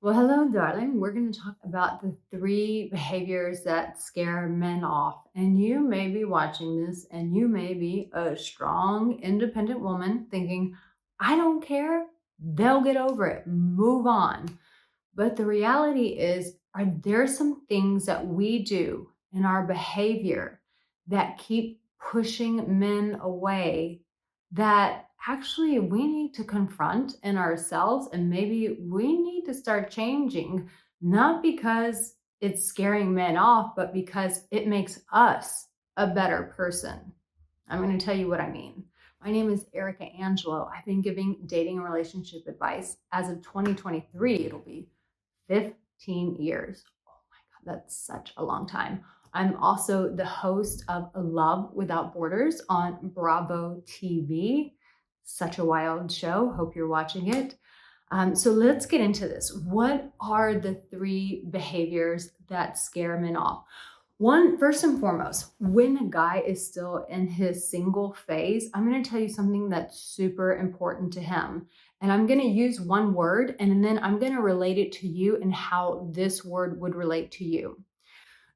Well, hello, darling. We're going to talk about the three behaviors that scare men off. And you may be watching this and you may be a strong, independent woman thinking, I don't care. They'll get over it. Move on. But the reality is, are there some things that we do in our behavior that keep pushing men away that actually we need to confront in ourselves? And maybe we need to start changing, not because it's scaring men off, but because it makes us a better person. I'm going to tell you what I mean. My name is Arica Angelo. I've been giving dating and relationship advice as of 2023. It'll be 15 years. Oh my God, that's such a long time. I'm also the host of Love Without Borders on Bravo TV. Such a wild show. Hope you're watching it. So let's get into this. What are the three behaviors that scare men off? One, first and foremost, when a guy is still in his single phase, I'm going to tell you something that's super important to him. And I'm going to use one word and then I'm going to relate it to you and how this word would relate to you.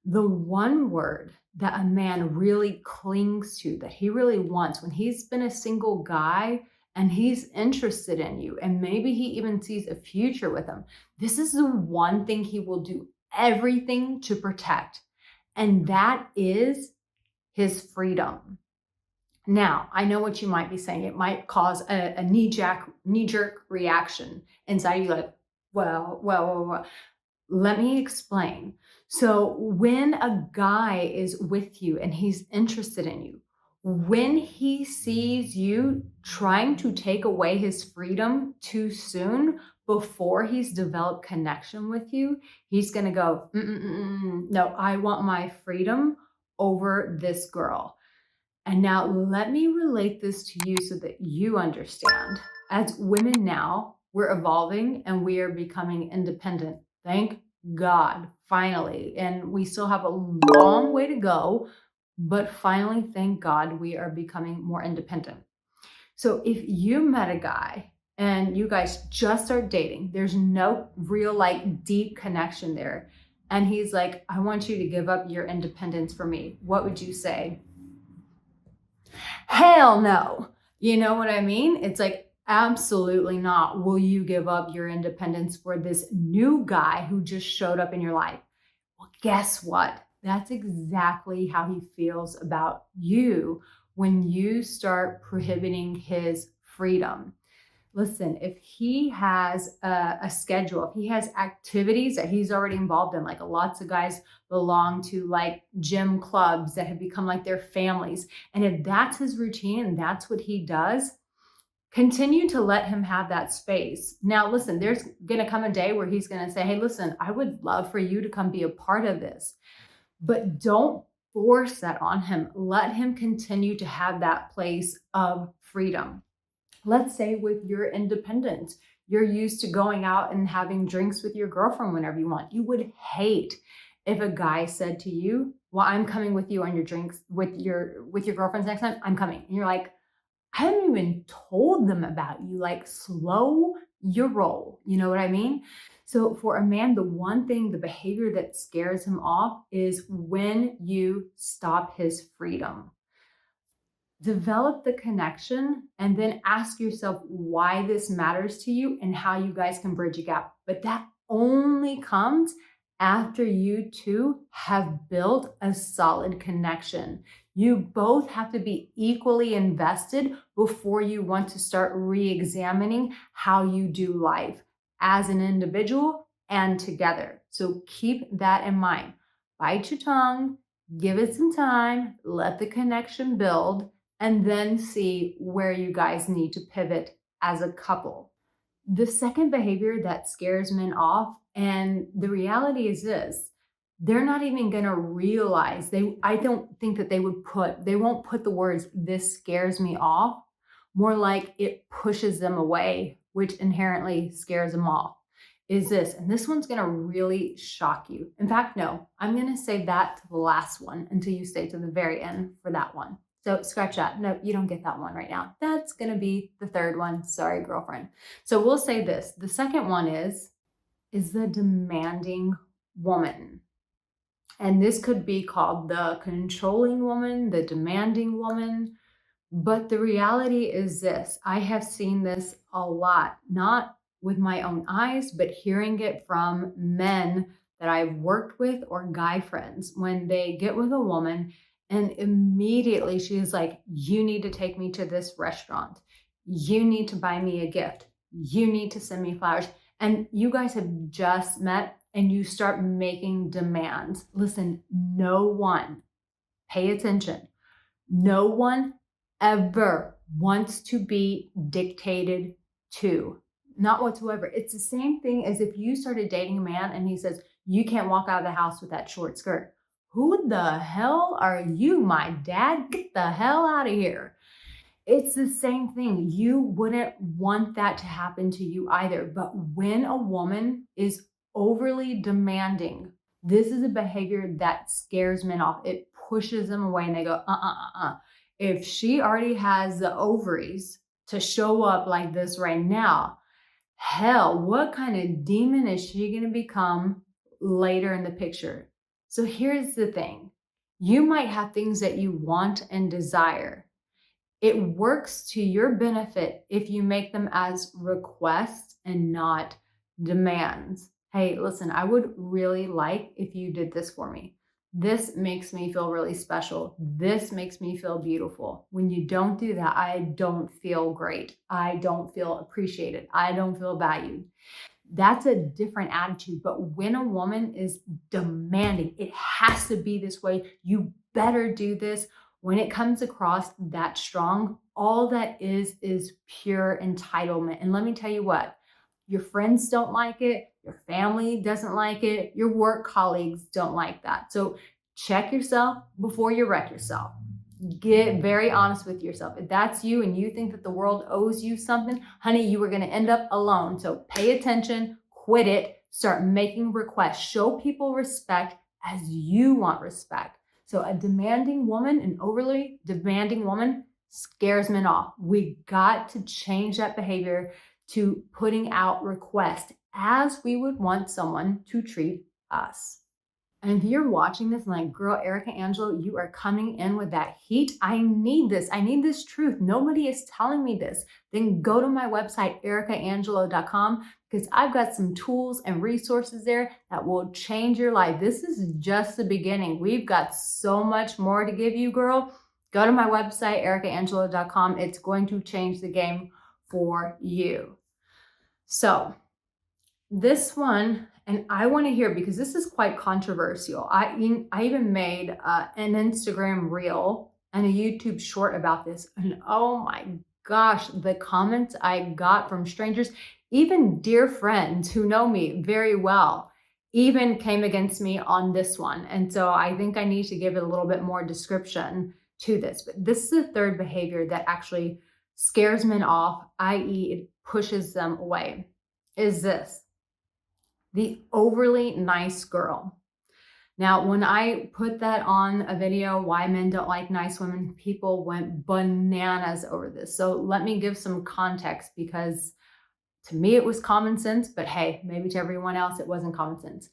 The one word that a man really clings to, that he really wants when he's been a single guy and he's interested in you, and maybe he even sees a future with him, this is the one thing he will do everything to protect. And that is his freedom. Now, I know what you might be saying. It might cause a knee-jerk reaction inside you, like, well. Let me explain. So when a guy is with you and he's interested in you, when he sees you trying to take away his freedom too soon before he's developed connection with you, he's going to go, no, I want my freedom over this girl. And now let me relate this to you so that you understand. As women now, we're evolving and we are becoming independent. Thank God, finally. And we still have a long way to go, but finally, thank God, we are becoming more independent. So if you met a guy and you guys just start dating, there's no real like deep connection there. And he's like, I want you to give up your independence for me. What would you say? Hell no. You know what I mean? It's like, absolutely not. Will you give up your independence for this new guy who just showed up in your life? Well, guess what? That's exactly how he feels about you when you start prohibiting his freedom. Listen, if he has a schedule, if he has activities that he's already involved in, like lots of guys belong to like gym clubs that have become like their families. And if that's his routine and that's what he does, continue to let him have that space. Now, listen, there's going to come a day where he's going to say, hey, listen, I would love for you to come be a part of this, but don't force that on him. Let him continue to have that place of freedom. Let's say with your independence, you're used to going out and having drinks with your girlfriend whenever you want. You would hate if a guy said to you, well, I'm coming with you on your drinks with your girlfriends next time. I'm coming. And you're like, I haven't even told them about you. Like, slow your roll. You know what I mean? So for a man, the one thing, the behavior that scares him off is when you stop his freedom. Develop the connection and then ask yourself why this matters to you and how you guys can bridge a gap. But that only comes after you two have built a solid connection. You both have to be equally invested before you want to start re-examining how you do life as an individual and together. So keep that in mind. Bite your tongue, give it some time, let the connection build, and then see where you guys need to pivot as a couple. The second behavior that scares men off, and the reality is this, they're not even going to realize, I don't think that they won't put the words, this scares me off, more like it pushes them away, which inherently scares them off. Is this, and this one's going to really shock you. In fact, no, I'm going to save that to the last one until you stay to the very end for that one. So scratch that. No, you don't get that one right now. That's going to be the third one. Sorry, girlfriend. So we'll say this. The second one is is the demanding woman. And this could be called the controlling woman, the demanding woman. But the reality is this, I have seen this a lot, not with my own eyes, but hearing it from men that I've worked with or guy friends when they get with a woman and immediately she's like, you need to take me to this restaurant. You need to buy me a gift. You need to send me flowers. And you guys have just met and you start making demands. Listen, no one, pay attention, no one ever wants to be dictated to. Not whatsoever. It's the same thing as if you started dating a man and he says, you can't walk out of the house with that short skirt. Who the hell are you, my dad? Get the hell out of here. It's the same thing. You wouldn't want that to happen to you either. But when a woman is overly demanding, this is a behavior that scares men off. It pushes them away and they go, If she already has the ovaries to show up like this right now, hell, what kind of demon is she going to become later in the picture? So here's the thing. You might have things that you want and desire. It works to your benefit if you make them as requests and not demands. Hey, listen, I would really like if you did this for me. This makes me feel really special. This makes me feel beautiful. When you don't do that, I don't feel great. I don't feel appreciated. I don't feel valued. That's a different attitude. But when a woman is demanding, it has to be this way. You better do this. When it comes across that strong, all that is pure entitlement. And let me tell you what, your friends don't like it. Your family doesn't like it. Your work colleagues don't like that. So check yourself before you wreck yourself. Get very honest with yourself. If that's you and you think that the world owes you something, honey, you are going to end up alone. So pay attention, quit it, start making requests. Show people respect as you want respect. So a demanding woman, an overly demanding woman, scares men off. We got to change that behavior to putting out requests as we would want someone to treat us. And if you're watching this and like, girl, Arica, Angelo, you are coming in with that heat. I need this. I need this truth. Nobody is telling me this. Then go to my website, aricaangelo.com, because I've got some tools and resources there that will change your life. This is just the beginning. We've got so much more to give you, girl. Go to my website, aricaangelo.com. It's going to change the game for you. So this one, and I want to hear, because this is quite controversial. I even made an Instagram reel and a YouTube short about this. And oh my gosh, the comments I got from strangers, even dear friends who know me very well, even came against me on this one. And so I think I need to give it a little bit more description to this. But this is the third behavior that actually scares men off, i.e., it pushes them away, is this. The overly nice girl. Now, when I put that on a video, why men don't like nice women, people went bananas over this. So let me give some context, because to me it was common sense, but hey, maybe to everyone else it wasn't common sense.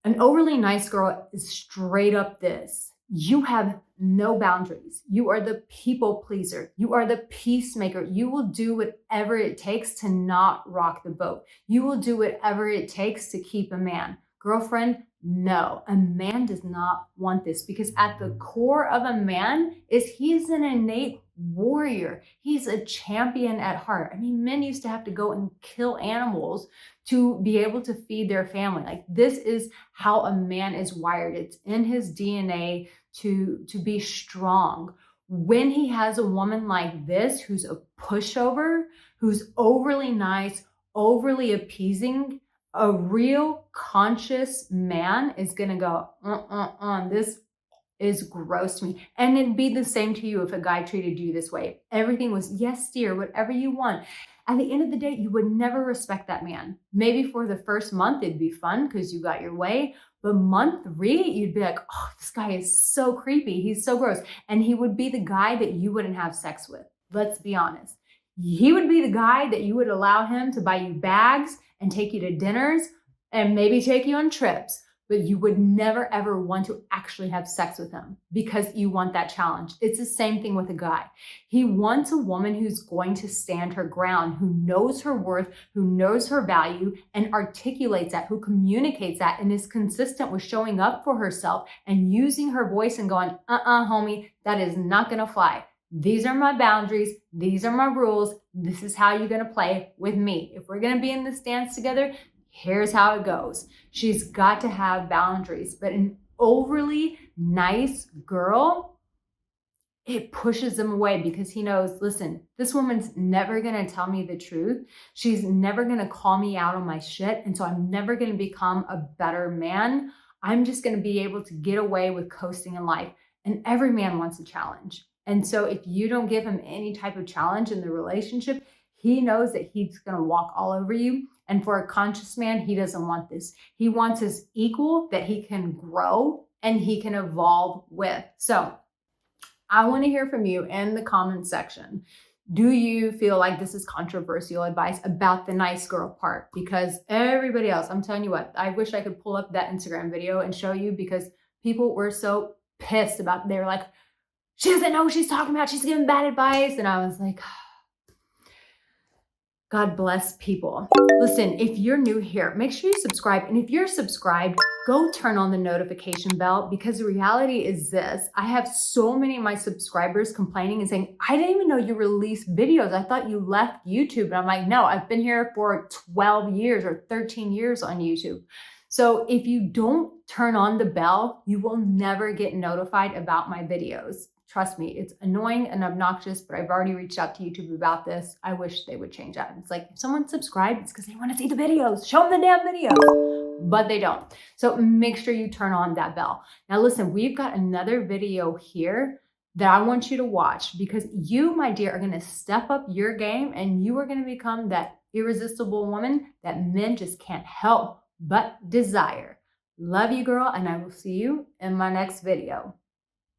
An overly nice girl is straight up this. You have no boundaries. You are the people pleaser. You are the peacemaker. You will do whatever it takes to not rock the boat. You will do whatever it takes to keep a man. Girlfriend, no, a man does not want this, because at the core of a man is he's an innate warrior. He's a champion at heart. I mean, men used to have to go and kill animals to be able to feed their family. Like, this is how a man is wired. It's in his DNA to be strong. When he has a woman like this, who's a pushover, who's overly nice, overly appeasing, a real conscious man is gonna go, this is gross to me. And it'd be the same to you if a guy treated you this way. Everything was, yes, dear, whatever you want. At the end of the day, you would never respect that man. Maybe for the first month, it'd be fun because you got your way. But month 3, you'd be like, oh, this guy is so creepy. He's so gross. And he would be the guy that you wouldn't have sex with. Let's be honest. He would be the guy that you would allow him to buy you bags and take you to dinners, and maybe take you on trips, but you would never ever want to actually have sex with him because you want that challenge. It's the same thing with a guy. He wants a woman who's going to stand her ground, who knows her worth, who knows her value, and articulates that, who communicates that, and is consistent with showing up for herself and using her voice and going, homie, that is not gonna fly. These are my boundaries. These are my rules. This is how you're gonna play with me. If we're gonna be in this dance together, here's how it goes. She's got to have boundaries, but an overly nice girl, it pushes him away because he knows, listen, this woman's never going to tell me the truth. She's never going to call me out on my shit. And so I'm never going to become a better man. I'm just going to be able to get away with coasting in life. And every man wants a challenge. And so if you don't give him any type of challenge in the relationship, he knows that he's going to walk all over you. And for a conscious man, he doesn't want this. He wants his equal that he can grow and he can evolve with. So I want to hear from you in the comment section. Do you feel like this is controversial advice about the nice girl part? Because everybody else, I'm telling you what, I wish I could pull up that Instagram video and show you, because people were so pissed about, they were like, she doesn't know what she's talking about. She's giving bad advice. And I was like, God bless people. Listen, if you're new here, make sure you subscribe. And if you're subscribed, go turn on the notification bell, because the reality is this. I have so many of my subscribers complaining and saying, I didn't even know you released videos. I thought you left YouTube. And I'm like, no, I've been here for 12 years or 13 years on YouTube. So if you don't turn on the bell, you will never get notified about my videos. Trust me, it's annoying and obnoxious, but I've already reached out to YouTube about this. I wish they would change that. It's like, if someone subscribed, it's because they want to see the videos. Show them the damn videos, but they don't. So make sure you turn on that bell. Now listen, we've got another video here that I want you to watch, because you, my dear, are going to step up your game and you are going to become that irresistible woman that men just can't help but desire. Love you, girl, and I will see you in my next video.